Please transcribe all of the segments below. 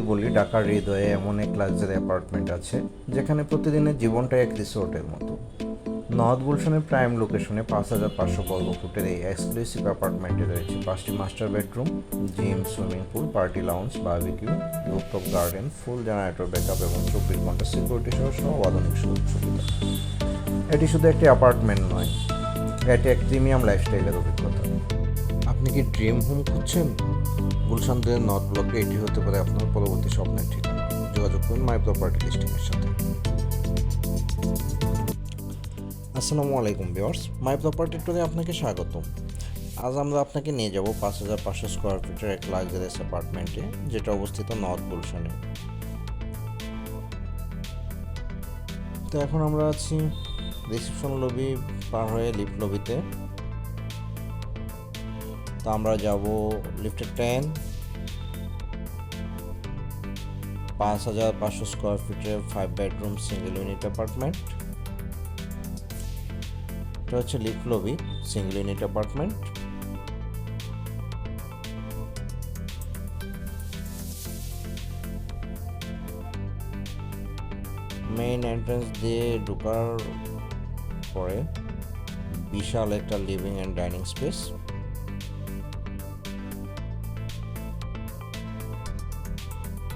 বলি, ঢাকার হৃদয়ে এমন এক লাক্সারি অ্যাপার্টমেন্ট আছে যেখানে প্রতিদিনের জীবনটা এক রিসোর্টের মতো। নর্থ গুলশানের প্রাইম লোকেশনে 5,500 বর্গফুটের এই এক্সক্লুসিভ অ্যাপার্টমেন্টে রয়েছে 5টি master bedroom, gym, swimming pool, party lounge, barbecue, rooftop garden, full generator backup এবং 24 ঘন্টা সিকিউরিটি সহ সব আধুনিক সুযোগ সুবিধা। এটি শুধু একটি অ্যাপার্টমেন্ট নয়, এটি এক প্রিমিয়াম লাইফস্টাইলের অভিজ্ঞতা। আপনি কি ড্রিম হোম খুঁজছেন? গুলশান দুয়ের নর্থ ব্লকে এটি হতে পারে আপনার পরবর্তী স্বপ্নের ঠিকানা। যোগাযোগ করুন মাই প্রপার্টি লিস্টিংয়ের সাথে। আসসালামু আলাইকুম ভিউয়ার্স, মাই প্রপার্টি টুরে আপনাকে স্বাগতম। আজ আমরা আপনাকে নিয়ে যাব 5,500 স্কোয়ার ফিটের এক লাক্সারিয়াস অ্যাপার্টমেন্টে, যেটা অবস্থিত নর্থ গুলশানে। তো এখন আমরা আছি রিসেপশন লবি পার হয়ে লিফট লবিতে। তো আমরা যাব লিফটে 10, 5,500 স্কোয়ার ফিটের 5 বেডরুম সিঙ্গেল ইউনিট অ্যাপার্টমেন্ট। এটা হচ্ছে lift lobby, single unit apartment. Main entrance দিয়ে ঢোকার পরে বিশাল একটা living and dining space.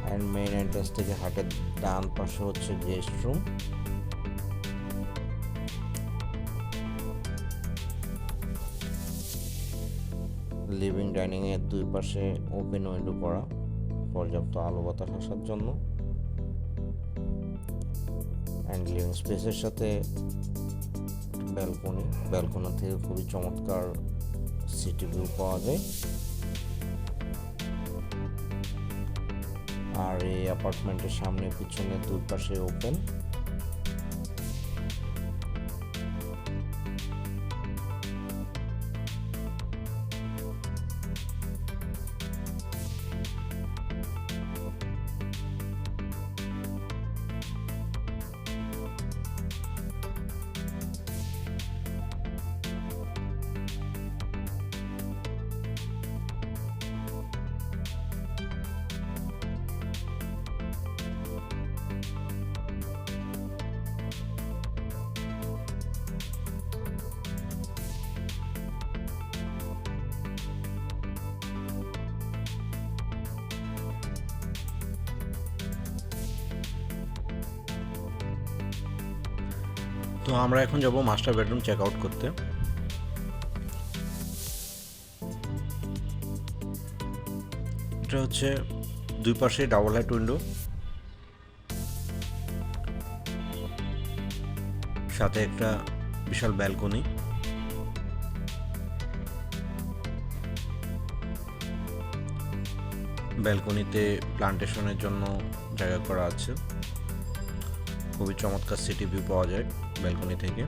And main entrance থেকে হাটের ডান পাশে হচ্ছে গেস্ট রুম। লিভিং ডাইনিং এর দুই পাশে ওপেন উইন্ডো করা, পর্যাপ্ত আলো বাতাস আসার জন্য। অ্যান্ড লিভিং স্পেসের সাথে ব্যালকনি থেকে খুবই চমৎকার সিটি ভিউ পাওয়া যায়। আর এই অ্যাপার্টমেন্টের সামনে পিছনে দুই পাশে ওপেন। তো আমরা এখন যাব মাস্টার বেডরুম চেক আউট করতে। এটা হচ্ছে দুই পাশে ডাবল হাইট উইন্ডো, সাথে একটা বিশাল ব্যালকনি। ব্যালকনিতে প্লান্টেশনের জন্য জায়গা করা আছে। খুবই চমৎকার সিটি ভিউ পাওয়া যায় ব্যালকনি থেকে।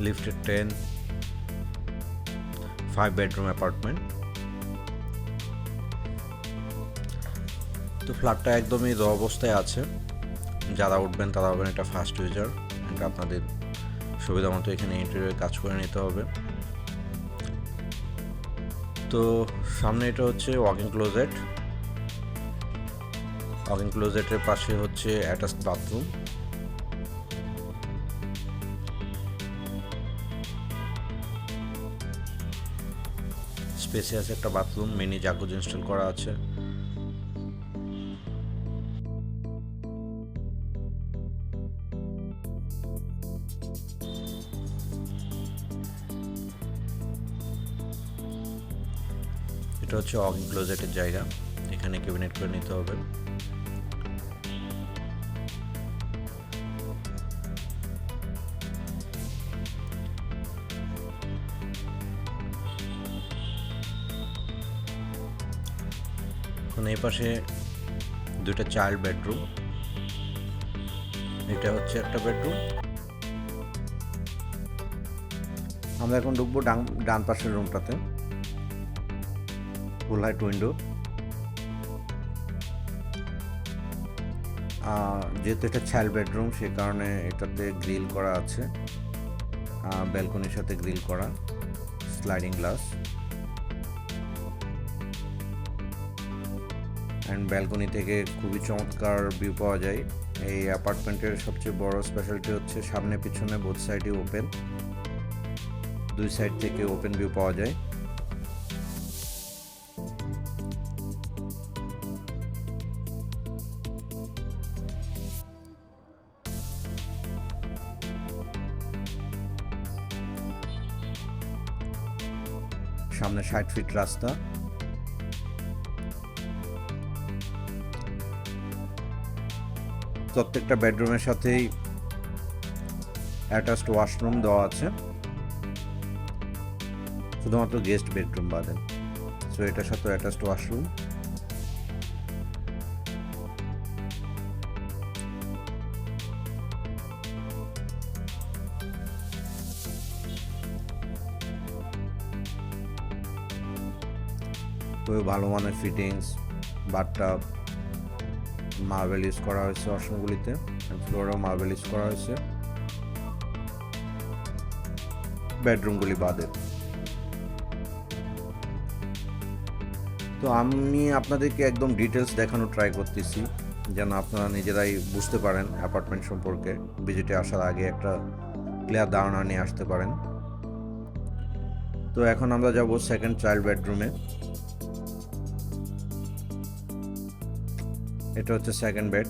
লিফটে 10, 5 বেডরুম অ্যাপার্টমেন্ট। তো ফ্ল্যাটটা একদমই র অবস্থায় আছে। যারা উঠবেন তারা হবেন এটা ফার্স্ট ইউজার। আপনাদের সুবিধা মতো এখানে ইন্টেরিয়র কাজ করে নিতে হবে। তো সামনে এটা হচ্ছে ওয়াকিং ক্লোজেট। ওয়াকিং ক্লোজেটের পাশে হচ্ছে অ্যাটাচড বাথরুম। স্পেসিয়াস একটা বাথরুম, মিনি জাকুজি ইনস্টল করা আছে। এটা হচ্ছে ওয়াকিং ক্লোজেটের জায়গা, এখানে ক্যাবিনেট করে নিতে হবে। এখন এই পাশে দুইটা চাইল্ড বেডরুম। এটা হচ্ছে একটা বেডরুম। আমরা এখন ঢুকবো ডান পাশের রুমটাতে। ফুল হাইট উইন্ডো। যেহেতু এটা চাইল্ড বেডরুম, সে কারণে এটাতে গ্রিল করা আছে, ব্যালকনির সাথে গ্রিল করা, স্লাইডিং গ্লাস। অ্যান্ড ব্যালকনি থেকে খুবই চমৎকার ভিউ পাওয়া যায়। এই অ্যাপার্টমেন্টের সবচেয়ে বড় স্পেশালিটি হচ্ছে সামনে পিছনে বোথ সাইডই ওপেন, দুই সাইড থেকে ওপেন ভিউ পাওয়া যায়। সামনে 60 ফিট রাস্তা। প্রত্যেকটা বেডরুমের সাথেই অ্যাটাচড ওয়াশরুম দেওয়া আছে, শুধুমাত্র গেস্ট বেডরুম বাদে। সো এটার সাথে অ্যাটাচড ওয়াশরুম। খুবই ভালো মানের ফিটিংস, বাথটাব, মার্বেল ইউজ করা হয়েছে ওয়াশরুমগুলিতে, ফ্লোরেও মার্বেল ইউজ করা হয়েছে বেডরুমগুলি বাদে। তো আমি আপনাদেরকে একদম ডিটেলস দেখানোর ট্রাই করতেছি যেন আপনারা নিজেরাই বুঝতে পারেন অ্যাপার্টমেন্ট সম্পর্কে, ভিজিটে আসার আগে একটা ক্লিয়ার ধারণা নিয়ে আসতে পারেন। তো এখন আমরা যাব সেকেন্ড চাইল্ড বেডরুমে। এটা হচ্ছে second bed,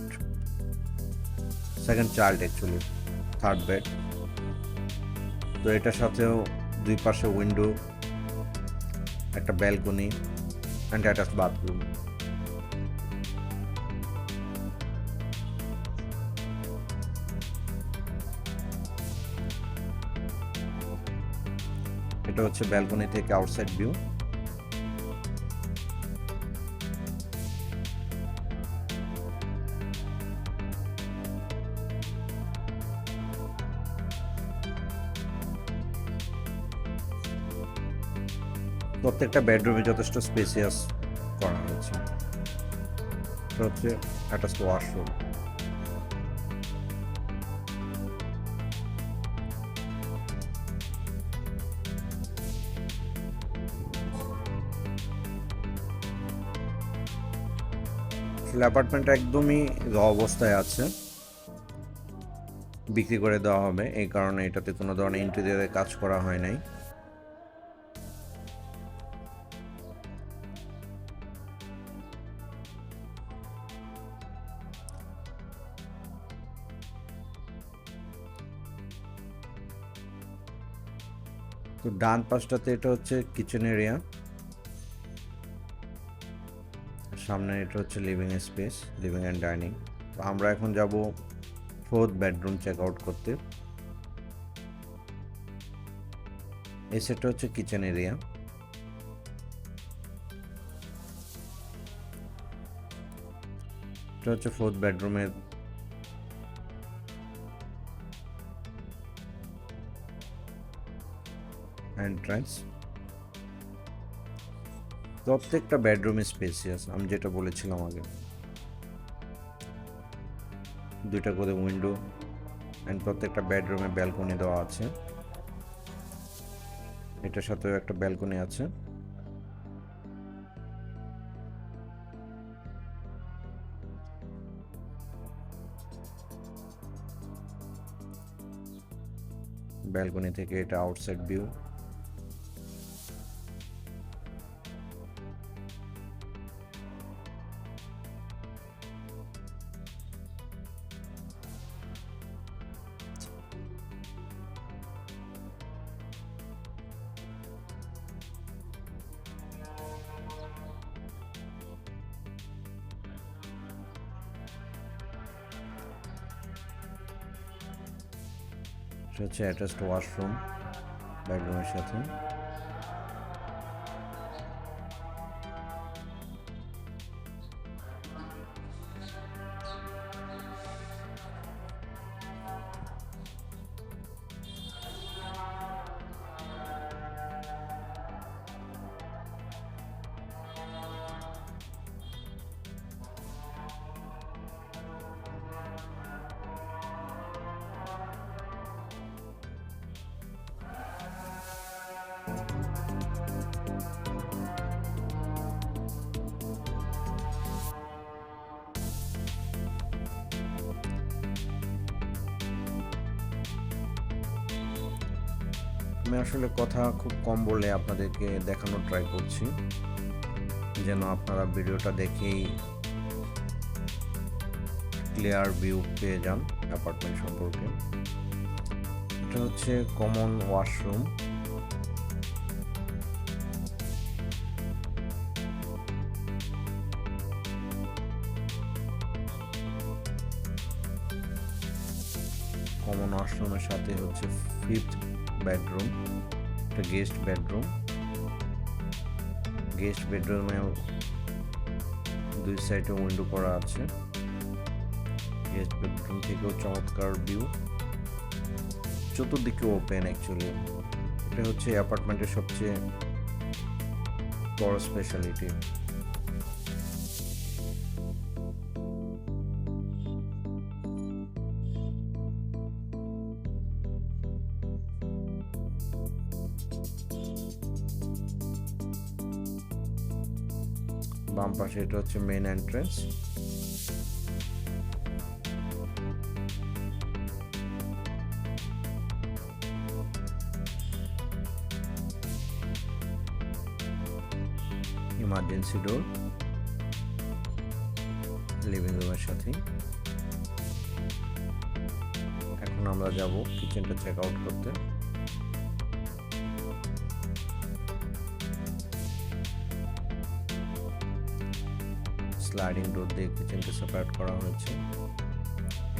second child actually, third bed. তো এটার সাথেও দুই পাশে উইন্ডো, একটা ব্যালকনি অ্যান্ড অ্যাটাচড বাথরুম। এটা হচ্ছে ব্যালকনি থেকে আউটসাইড ভিউ। প্রত্যেকটা বেডরুমে যথেষ্ট স্পেসিয়াস করা হয়েছে। এটা হচ্ছে অ্যাটাচড ওয়াশরুম। অ্যাপার্টমেন্টটা একদমই র অবস্থায় আছে, বিক্রি করে দেওয়া হবে, এই কারণে এটাতে কোনো ধরনের ইন্টেরিয়রের কাজ করা হয় নাই। তো ডান পাশটাতে এটা হচ্ছে কিচেন এরিয়া, সামনে এটা হচ্ছে living space, living and dining. তো আমরা এখন যাব ফোর্থ বেডরুম চেক আউট করতে। এই সেটটা হচ্ছে কিচেন এরিয়া। এটা হচ্ছে ফোর্থ বেডরুমের এন্ট্রান্স। প্রত্যেকটা বেডরুম স্পেসিয়াস, আমি যেটা বলেছিলাম আগে, দুইটা করে উইন্ডো অ্যান্ড প্রত্যেকটা বেডরুমে ব্যালকনি দেওয়া আছে। এটার সাথেও একটা ব্যালকনি আছে। ব্যালকনি থেকে এটা আউটসাইড ভিউ। এটা হচ্ছে অ্যাটাচড ওয়াশরুম বেডরুমের সাথে। আমি আসলে কথা খুব কম বলে আপনাদেরকে দেখানোর ট্রাই করছি, যেন আপনারা ভিডিওটা দেখেই ক্লিয়ার ভিউ পেয়ে যান অ্যাপার্টমেন্ট সম্পর্কে। এটা হচ্ছে কমন ওয়াশরুম। কমন ওয়াশরুমের সাথে হচ্ছে 5th বেডরুম, একটা গেস্ট বেডরুম। গেস্ট বেডরুমে দুই সাইডে উইন্ডো করা আছে। গেস্ট বেডরুম থেকেও চমৎকার ভিউ, চতুর্দিকে ওপেন। অ্যাকচুয়ালি এটা হচ্ছে অ্যাপার্টমেন্টের সবচেয়ে বড় স্পেশালিটি। বাম পাশে এটা হচ্ছে মেইন এন্ট্রেন্স। ইমার্জেন্সি ডোর লিভিং রুমের সাথে। এখন আমরা যাব কিচেনটা চেক আউট করতে। স্লাইডিং ডোর দিয়ে কিচেনকে সেপারেট করা হয়েছে।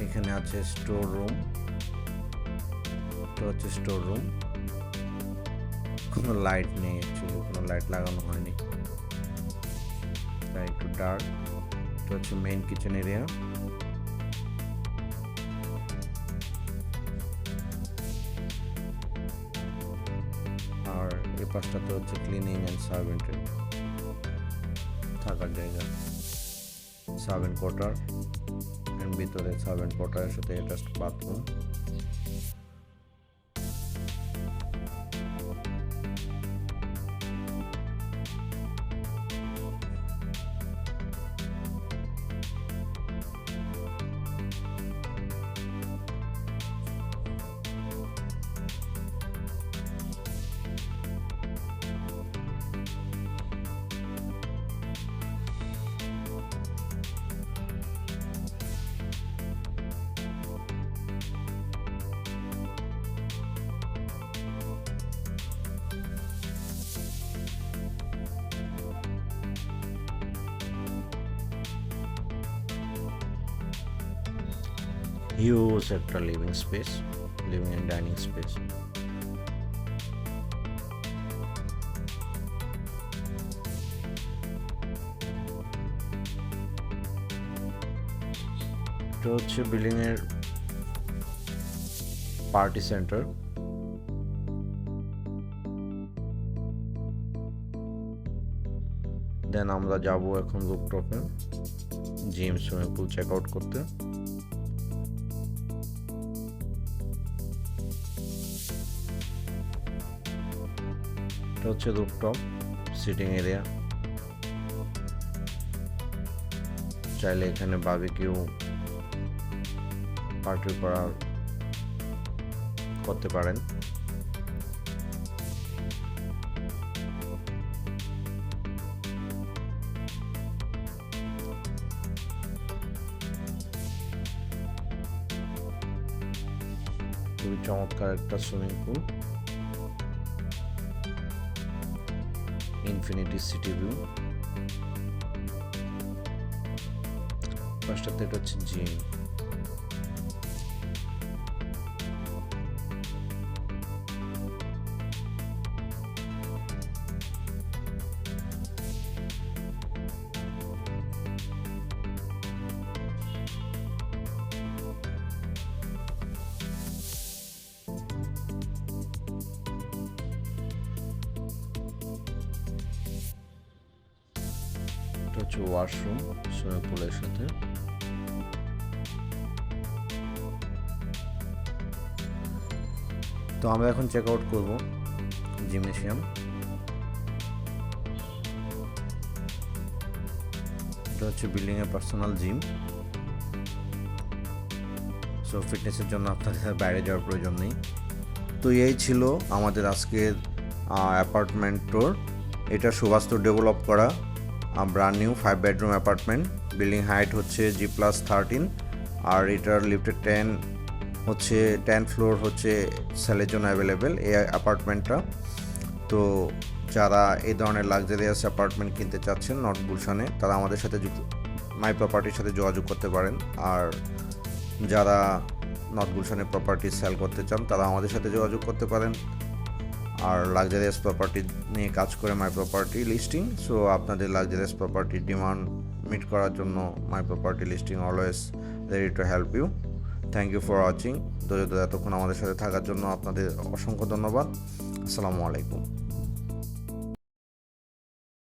এখানে আছে স্টোর রুম। এটা হচ্ছে স্টোর রুম। কোনো লাইট নেই, অ্যাকচুয়ালি কোনো লাইট লাগানো হয়নি, তাই একটু ডার্ক। এটা হচ্ছে মেইন কিচেন এরিয়া। আর এই পাশটাতে হচ্ছে ক্লিনিং অ্যান্ড সার্ভেন্টের থাকার জায়গা, সার্ভেন্ট কোয়ার্টার, এর ভিতরে সার্ভেন্ট কোয়ার্টারের সাথে অ্যাটাচড বাথরুম। হিউজ একটা living space, living and dining space. এটা হচ্ছে বিল্ডিং এর পার্টি সেন্টার। দেন আমরা যাব এখন রুফটপে gym, swimming pool check out করতে। এটা হচ্ছে রুফটপ সিটিং এরিয়া। চাইলে এখানে বারবিকিউ পার্টি করতে পারেন। খুবই চমৎকার একটা swimming pool, infinity city view. পাশটাতে এটা হচ্ছে জিম। এটা হচ্ছে ওয়াশরুম সুইমিং পুলের সাথে। তো আমরা এখন চেক আউট করবো জিমনেশিয়াম। এটা হচ্ছে বিল্ডিং এর পার্সোনাল জিম। সো ফিটনেসের জন্য আপনাদের বাইরে যাওয়ার প্রয়োজন নেই, তো এই ছিল আমাদের আজকের অ্যাপার্টমেন্ট ট্যুর। এটা সুবাস্তু ডেভেলপ করা brand new 5 bedroom apartment. Building height হচ্ছে G+13, আর এটার লিফটেড 10 ফ্লোর হচ্ছে সেলের জন্য অ্যাভেলেবেল এই অ্যাপার্টমেন্টটা। তো যারা এই ধরনের লাক্সারিয়াস অ্যাপার্টমেন্ট কিনতে চাচ্ছেন নর্থ গুলশানে, তারা আমাদের সাথে মাই প্রপার্টির সাথে যোগাযোগ করতে পারেন। আর যারা নর্থ গুলশানে প্রপার্টি সেল করতে চান, তারা আমাদের সাথে যোগাযোগ করতে পারেন। আর লাক্সারিয়াস প্রপার্টি নিয়ে কাজ করে মাই প্রপার্টি লিস্টিং। সো আপনাদের লাক্সারিয়াস প্রপার্টির ডিমান্ড মিট করার জন্য my property listing always ready to help you. Thank you for watching. এতক্ষণ আমাদের সাথে থাকার জন্য আপনাদের অসংখ্য ধন্যবাদ। আসসালামু আলাইকুম।